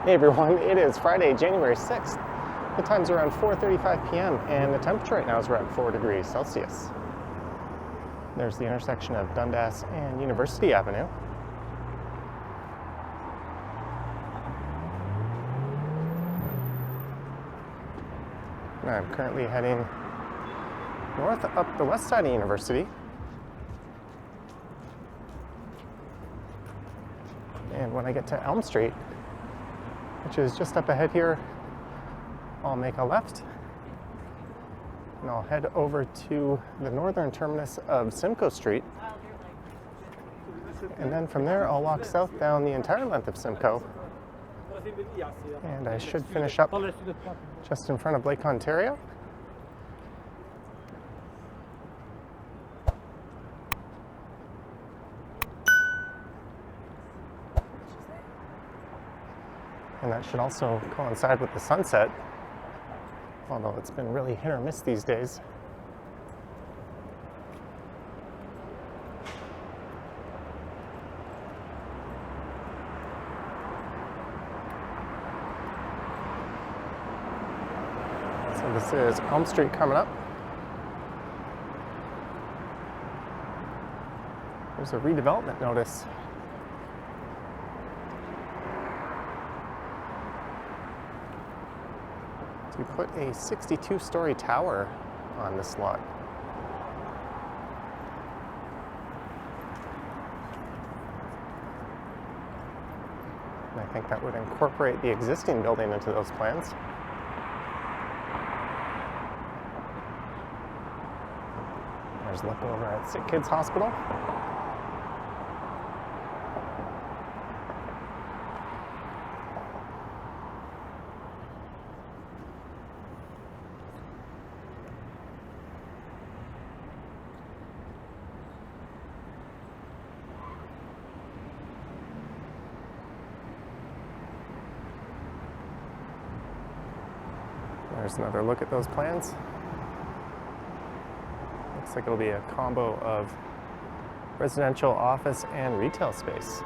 Hey everyone, it is Friday, January 6th. The time's around 4:35 p.m. and the temperature right now is around 4 degrees Celsius. There's the intersection of Dundas and University Avenue. And I'm currently heading north up the west side of University. And when I get to Elm Street, which is just up ahead here, I'll make a left and I'll head over to the northern terminus of Simcoe Street. And then from there, I'll walk south down the entire length of Simcoe. And I should finish up just in front of Lake Ontario. And that should also coincide with the sunset, although it's been really hit or miss these days. So this is Elm Street coming up. There's a redevelopment notice. We put a 62-story tower on this lot. And I think that would incorporate the existing building into those plans. There's a look over at Sick Kids Hospital. There's another look at those plans. Looks like it'll be a combo of residential, office, and retail space.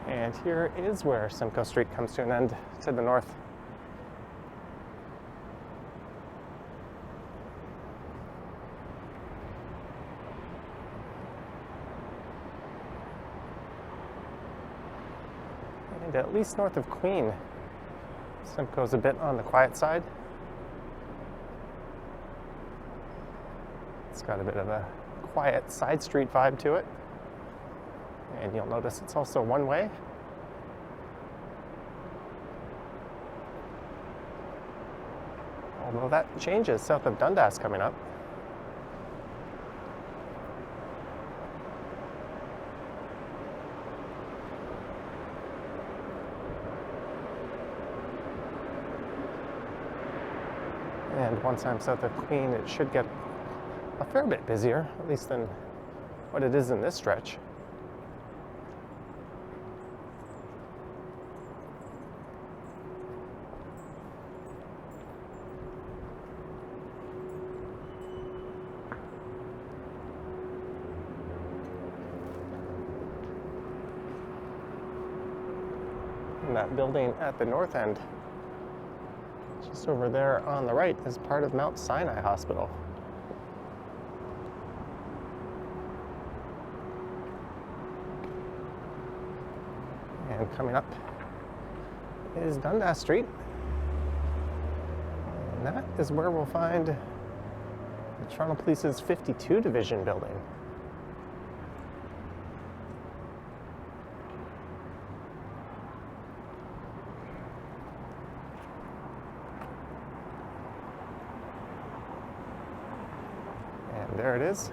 And here is where Simcoe Street comes to an end to the north. And at least north of Queen, Simcoe's a bit on the quiet side. It's got a bit of a quiet side street vibe to it. And you'll notice it's also one way. Although that changes south of Dundas coming up. And once I'm south of Queen, it should get a fair bit busier, at least than what it is in this stretch. And that building at the north end, just over there on the right, is part of Mount Sinai Hospital. And coming up is Dundas Street. And that is where we'll find the Toronto Police's 52 Division building. And there it is.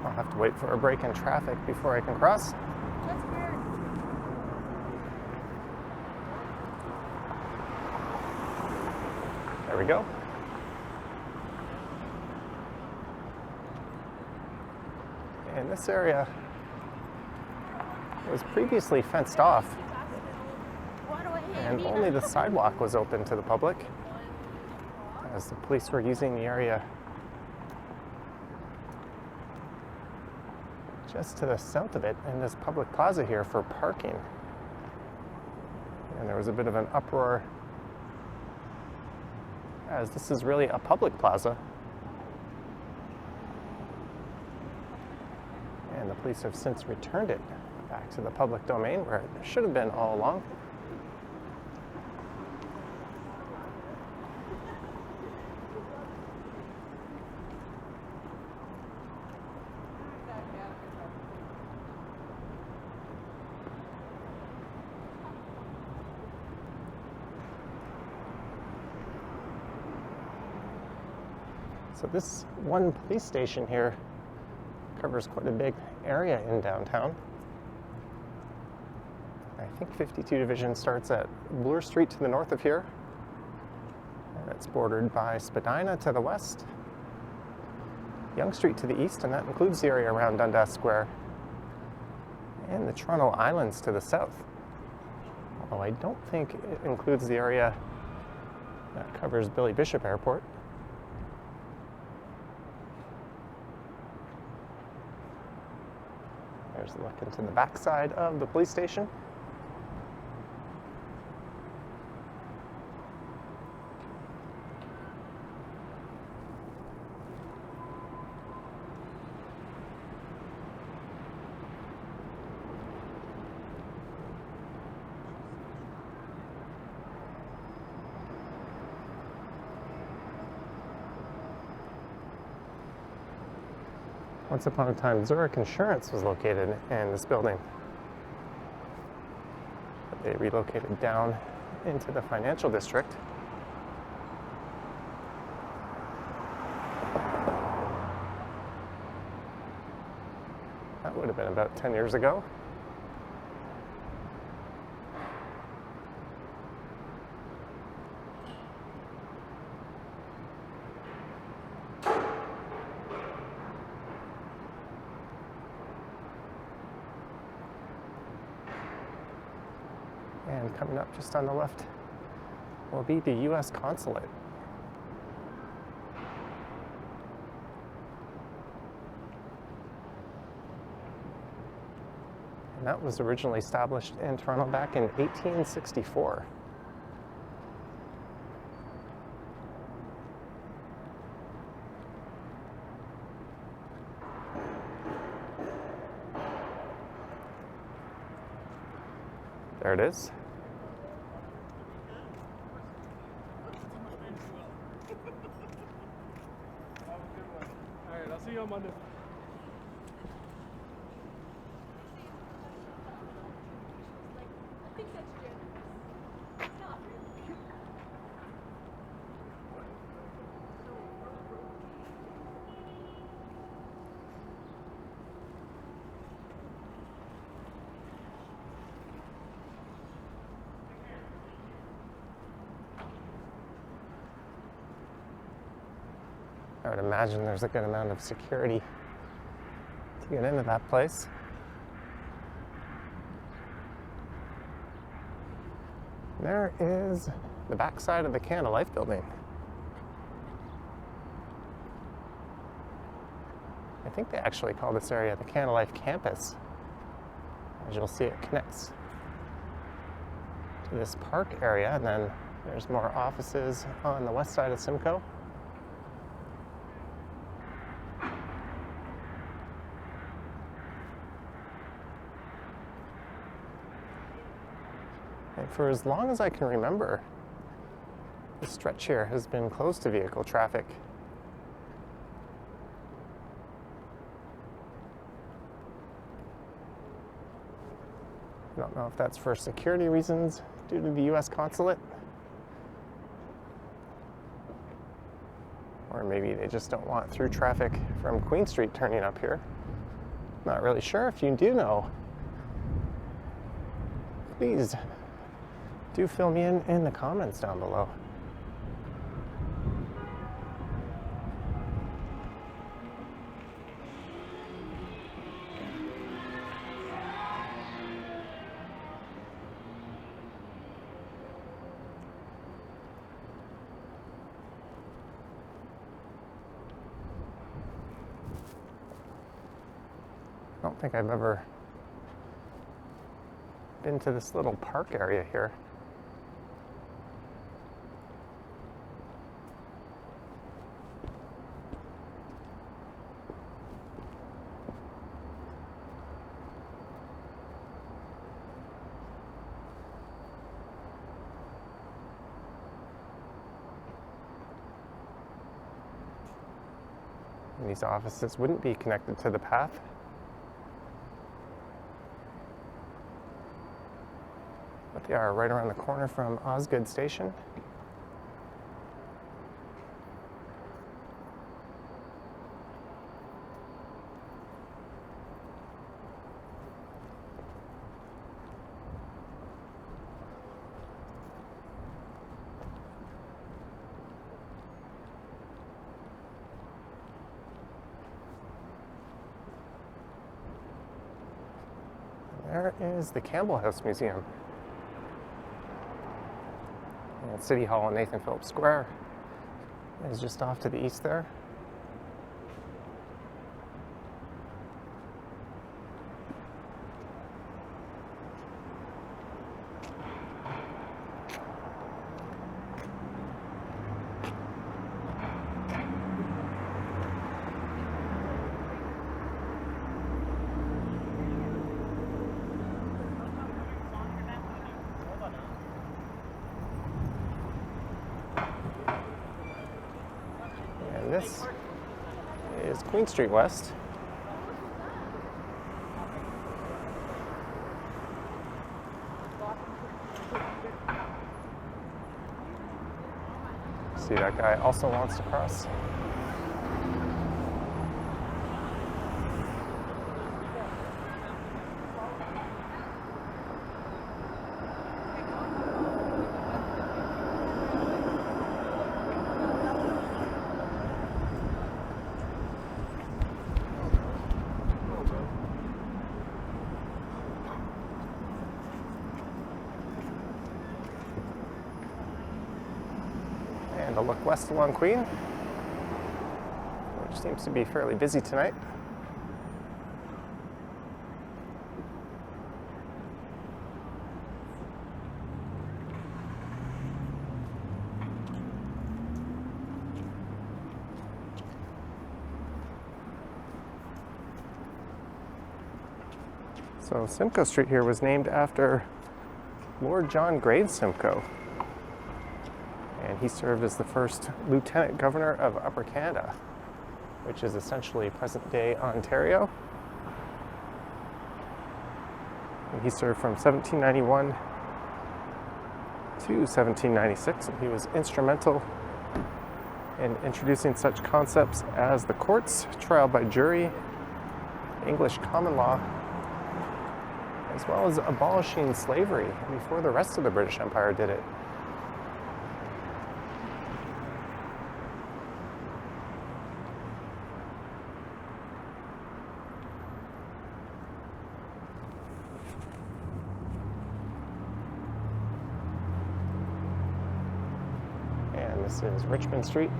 I'll have to wait for a break in traffic before I can cross. That's weird. There we go. And this area was previously fenced off, and only the sidewalk was open to the public, as the police were using the area just to the south of it in this public plaza here for parking. And there was a bit of an uproar, as this is really a public plaza. And the police have since returned it back to the public domain where it should have been all along. So this one police station here covers quite a big area in downtown. I think 52 Division starts at Bloor Street to the north of here. And it's bordered by Spadina to the west, Yonge Street to the east, and that includes the area around Dundas Square, and the Toronto Islands to the south. Although I don't think it includes the area that covers Billy Bishop Airport. There's a look into the backside of the police station. Once upon a time, Zurich Insurance was located in this building. But they relocated down into the financial district. That would have been about 10 years ago. And coming up just on the left will be the U.S. Consulate. And that was originally established in Toronto back in 1864. There it is. All right, I'll see you on Monday. I would imagine there's a good amount of security to get into that place. There is the backside of the Canada Life building. I think they actually call this area the Canada Life campus. As you'll see, it connects to this park area, and then there's more offices on the west side of Simcoe. And for as long as I can remember, this stretch here has been closed to vehicle traffic. I don't know if that's for security reasons due to the U.S. Consulate, or maybe they just don't want through traffic from Queen Street turning up here. Not really sure. If you do know, please do fill me in the comments down below. don't think I've ever been to this little park area here. And these offices wouldn't be connected to the path. But they are right around the corner from Osgood Station. There is the Campbell House Museum. And City Hall on Nathan Phillips Square is just off to the east there. This is Queen Street West. See, that guy also wants to cross. And a look west along Queen, which seems to be fairly busy tonight. So Simcoe Street here was named after Lord John Graves Simcoe. And he served as the first Lieutenant Governor of Upper Canada, which is essentially present-day Ontario. And he served from 1791 to 1796, and he was instrumental in introducing such concepts as the courts, trial by jury, English common law, as well as abolishing slavery before the rest of the British Empire did it. And this is Richmond Street.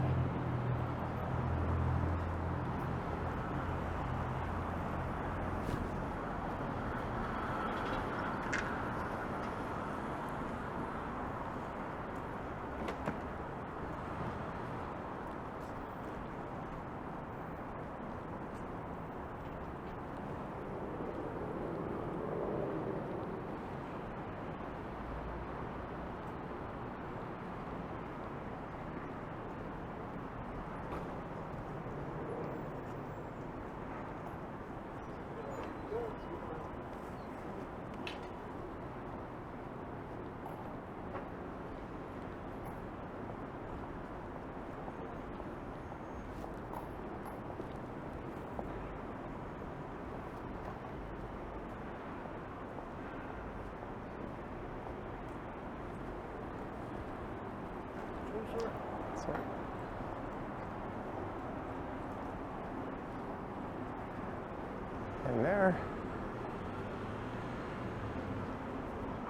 And there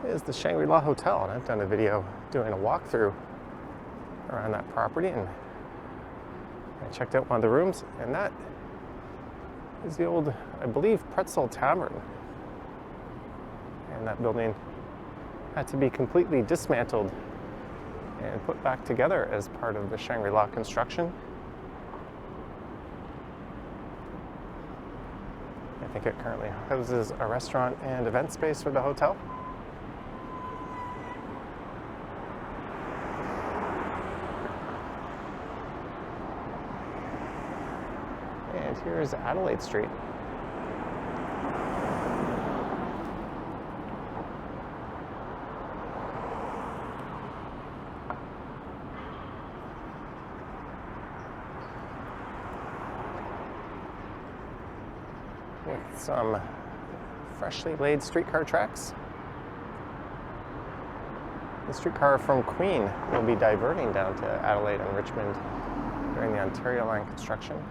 is the Shangri-La Hotel, and I've done a video doing a walkthrough around that property, and I checked out one of the rooms, and that is the old, I believe, Pretzel Tavern. And that building had to be completely dismantled and put back together as part of the Shangri-La construction. I think it currently houses a restaurant and event space for the hotel. And here's Adelaide Street. With some freshly laid streetcar tracks. The streetcar from Queen will be diverting down to Adelaide and Richmond during the Ontario Line construction.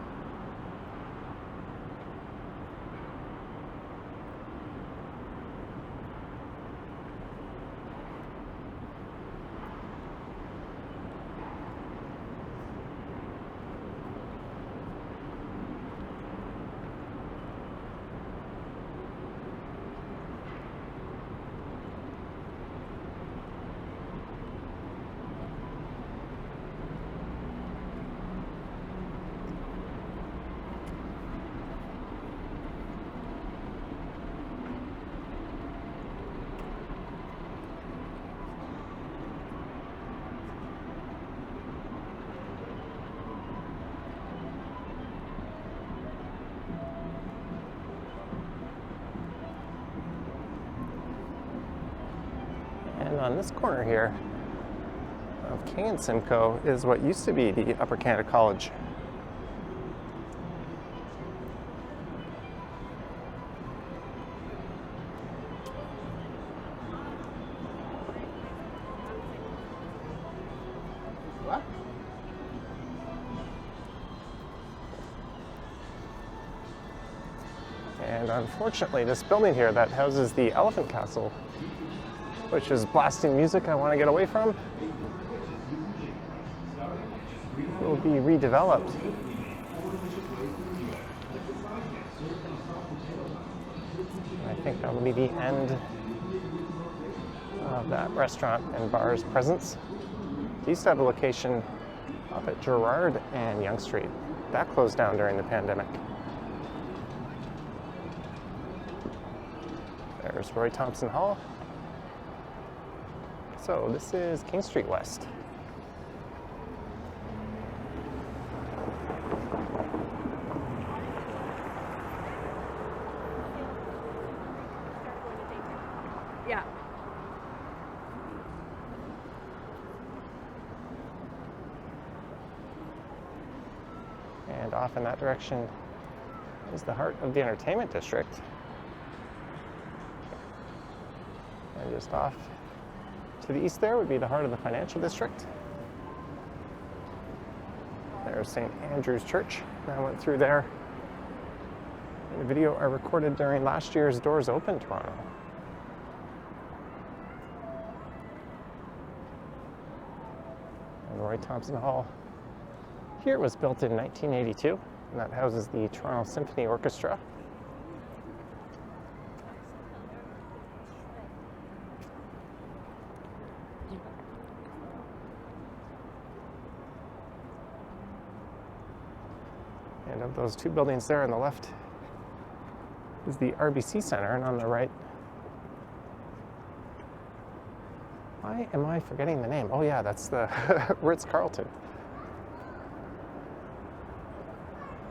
And on this corner here of King and Simcoe is what used to be the Upper Canada College. What? And unfortunately, this building here that houses the Elephant Castle, which is blasting music I want to get away from, will be redeveloped. I think that will be the end of that restaurant and bar's presence. They used to have a location up at Gerrard and Yonge Street. That closed down during the pandemic. There's Roy Thompson Hall. So this is King Street West. Yeah. And off in that direction is the heart of the entertainment district. And just off to the east there would be the heart of the financial district. There's St. Andrew's Church. I went through there in a video I recorded during last year's Doors Open Toronto. And Roy Thompson Hall here was built in 1982, and that houses the Toronto Symphony Orchestra. And of those two buildings there on the left is the RBC Center, and on the right, why am I forgetting the name? Oh yeah, that's the Ritz-Carlton.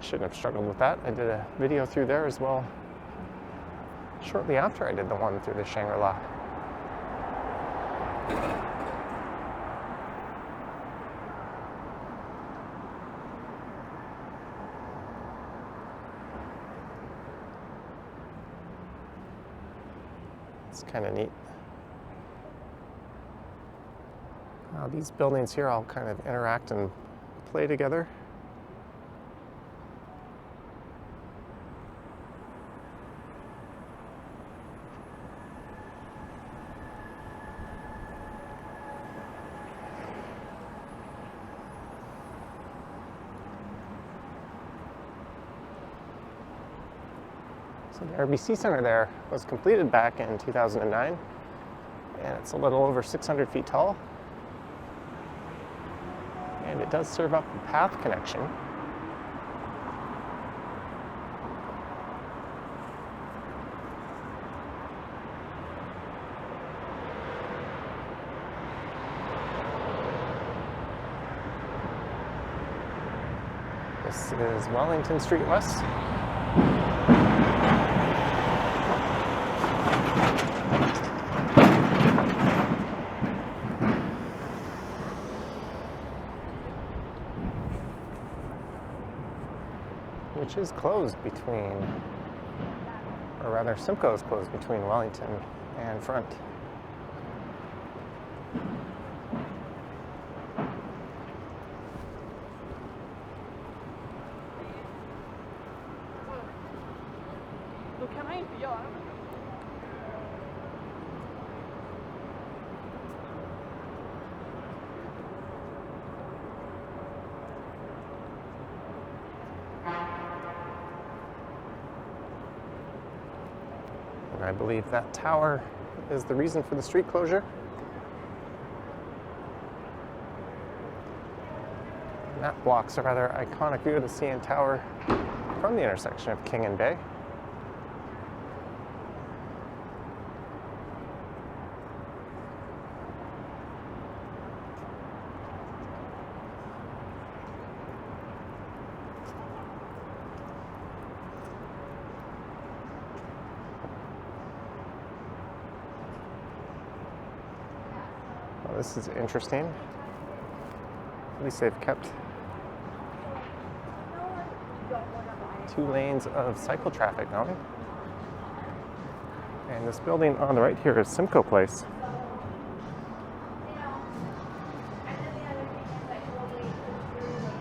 Shouldn't have struggled with that. I did a video through there as well shortly after I did the one through the Shangri-La. It's kind of neat. These buildings here all kind of interact and play together. So the RBC Center there was completed back in 2009, and it's a little over 600 feet tall. And it does serve up a path connection. This is Wellington Street West. Which is closed between, or rather Simcoe is closed between Wellington and Front. And I believe that tower is the reason for the street closure. And that blocks a rather iconic view of the CN Tower from the intersection of King and Bay. Well, this is interesting. At least they've kept 2 lanes of cycle traffic going. And this building on the right here is Simcoe Place.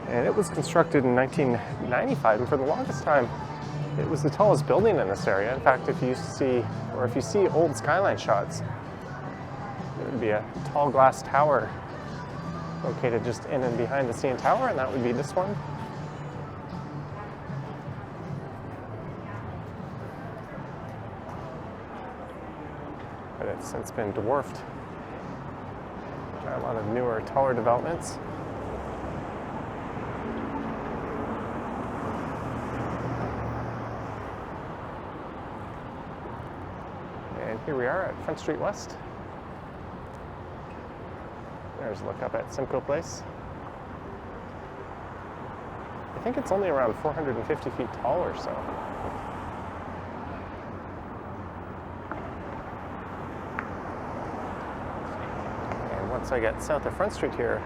And it was constructed in 1995, and for the longest time, it was the tallest building in this area. In fact, if you see old skyline shots, it would be a tall glass tower located just in and behind the CN Tower, and that would be this one. But it's since been dwarfed by a lot of newer, taller developments. And here we are at Front Street West. There's a look up at Simcoe Place. I think it's only around 450 feet tall or so. And once I get south of Front Street here,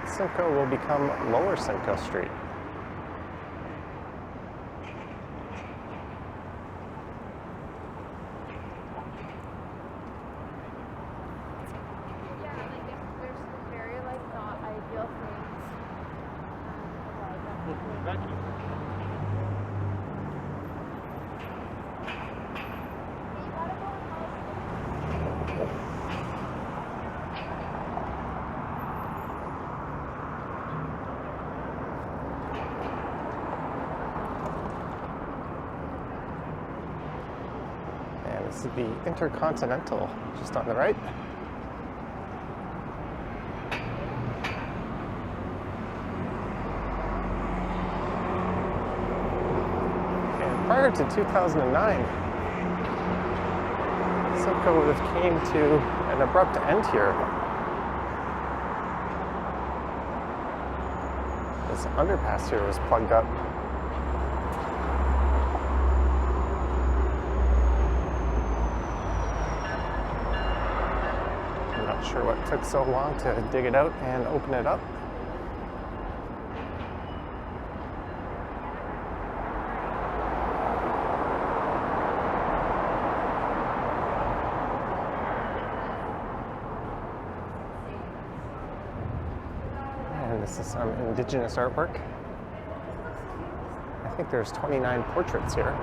Simcoe will become Lower Simcoe Street. This is the Intercontinental, just on the right. And prior to 2009, Simcoe would have came to an abrupt end here. This underpass here was plugged up. Not sure what took so long to dig it out and open it up. And this is some indigenous artwork. I think there's 29 portraits here.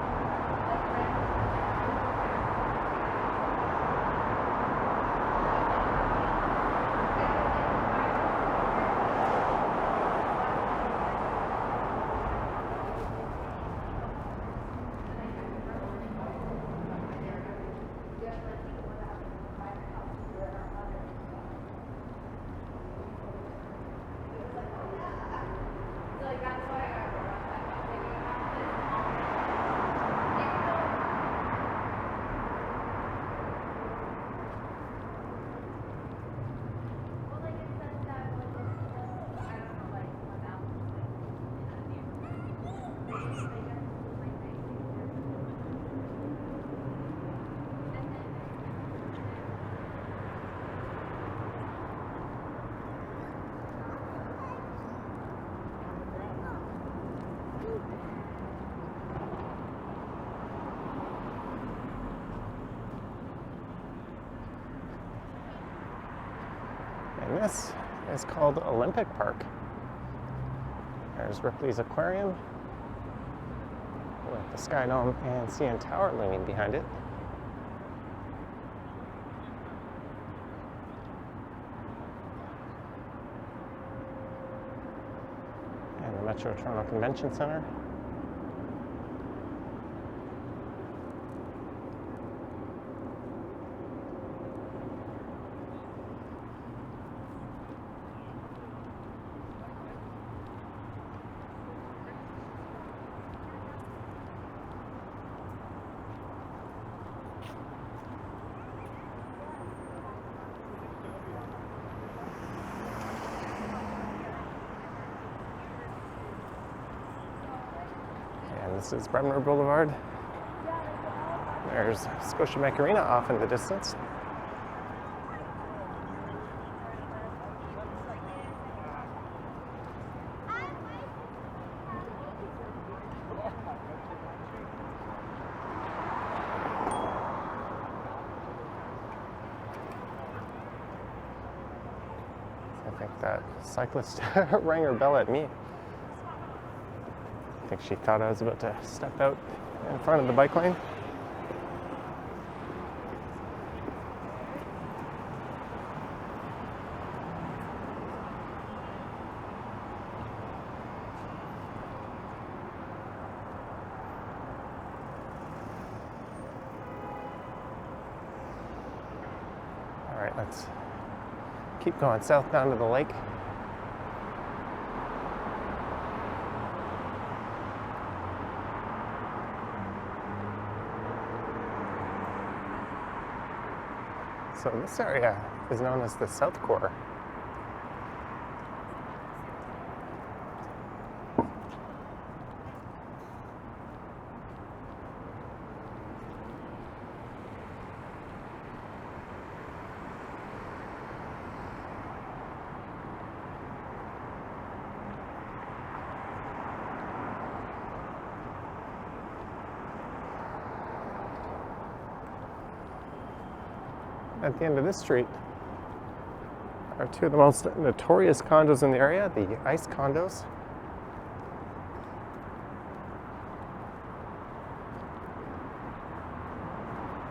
this is called Olympic Park. There's Ripley's Aquarium with the Sky Dome and CN Tower looming behind it. And the Metro Toronto Convention Centre. This is Bremmer Boulevard. There's Scotiabank Arena off in the distance. I think that cyclist rang her bell at me. I think she thought I was about to step out in front of the bike lane. All right, let's keep going south down to the lake. So this area is known as the South Core. At the end of this street are two of the most notorious condos in the area, the ICE condos.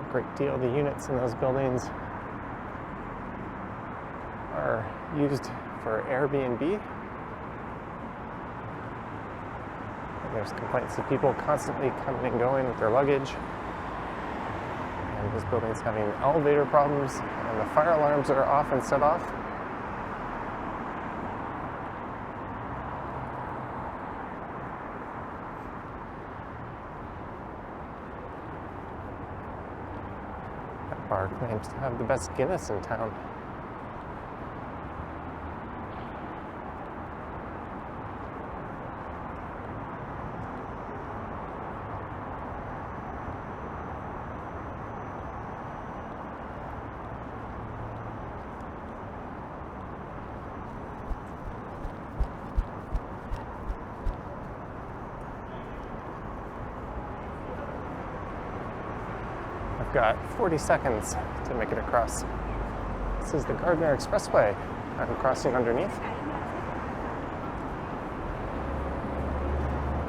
A great deal of the units in those buildings are used for Airbnb. And there's complaints of people constantly coming and going with their luggage. This building's having elevator problems, and the fire alarms are often set off. That bar claims to have the best Guinness in town. Got 40 seconds to make it across. This is the Gardner Expressway I'm crossing underneath.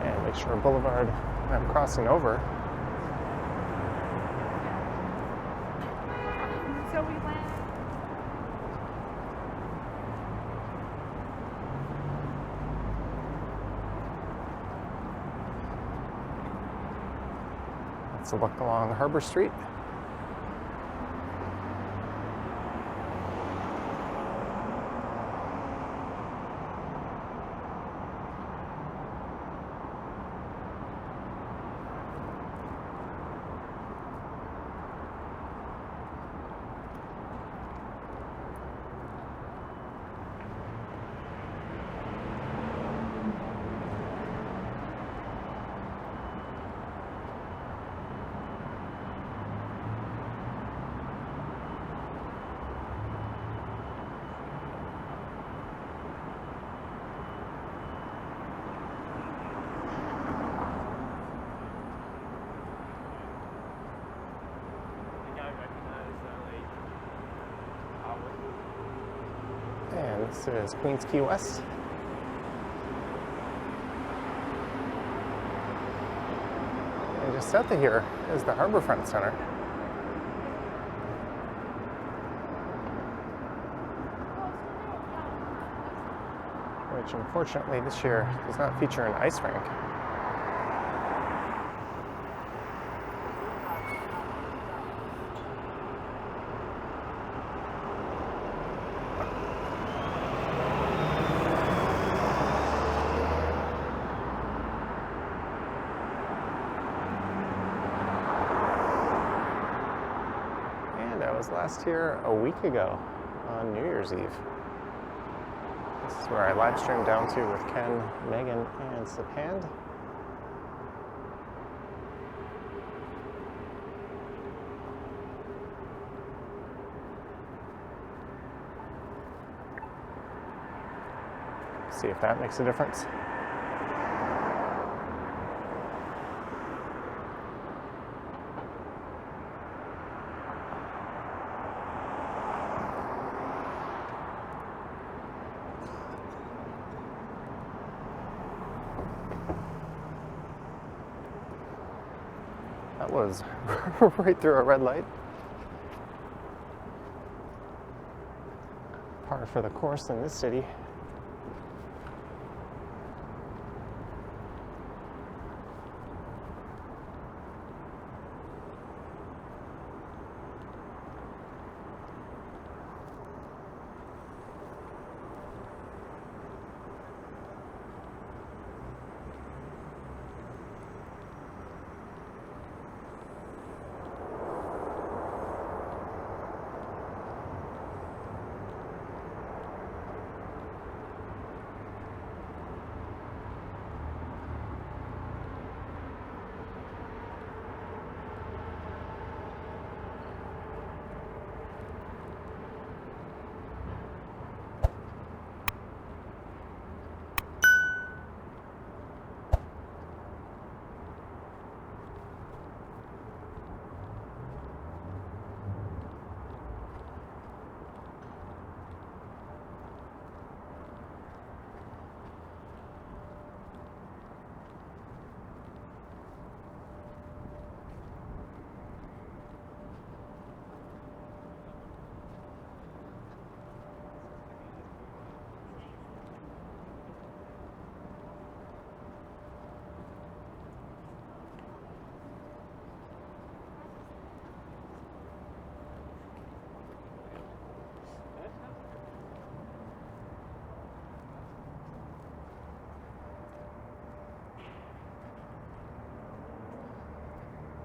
And Lakeshore Boulevard I'm crossing over. So we went. Let's look along Harbour Street. This is Queens Key West. And just south of here is the Harbourfront Center. Which unfortunately this year does not feature an ice rink. And I was last here a week ago on New Year's Eve. This is where I live streamed down to with Ken, Megan, and Sapand. See if that makes a difference. That was right through a red light. Par for the course in this city.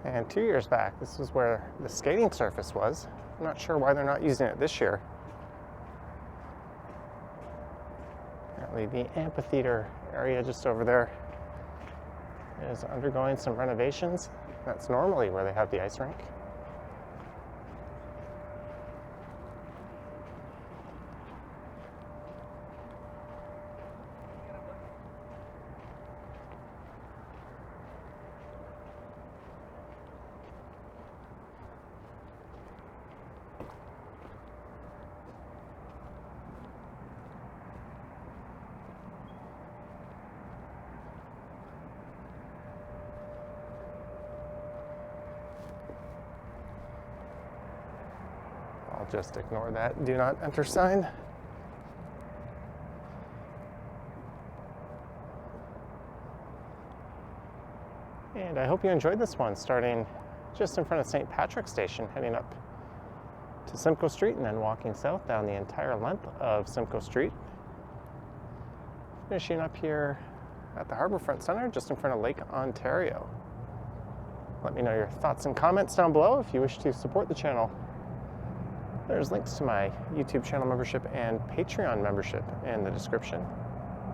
And 2 years back, this was where the skating surface was. I'm not sure why they're not using it this year. Apparently the amphitheater area just over there is undergoing some renovations. That's normally where they have the ice rink. I'll just ignore that do not enter sign. And I hope you enjoyed this one, starting just in front of St. Patrick's Station, heading up to Simcoe Street and then walking south down the entire length of Simcoe Street. Finishing up here at the Harbourfront Center, just in front of Lake Ontario. Let me know your thoughts and comments down below if you wish to support the channel. There's links to my YouTube channel membership and Patreon membership in the description.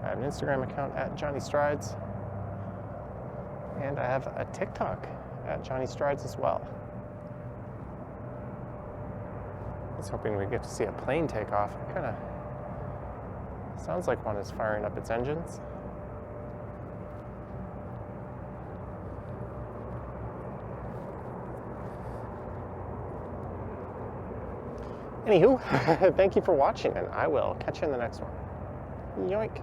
I have an Instagram account at Johnny Strides, and I have a TikTok at Johnny Strides as well. I was hoping we'd get to see a plane take off. It kind of sounds like one is firing up its engines. Anywho, thank you for watching, and I will catch you in the next one. Yoink.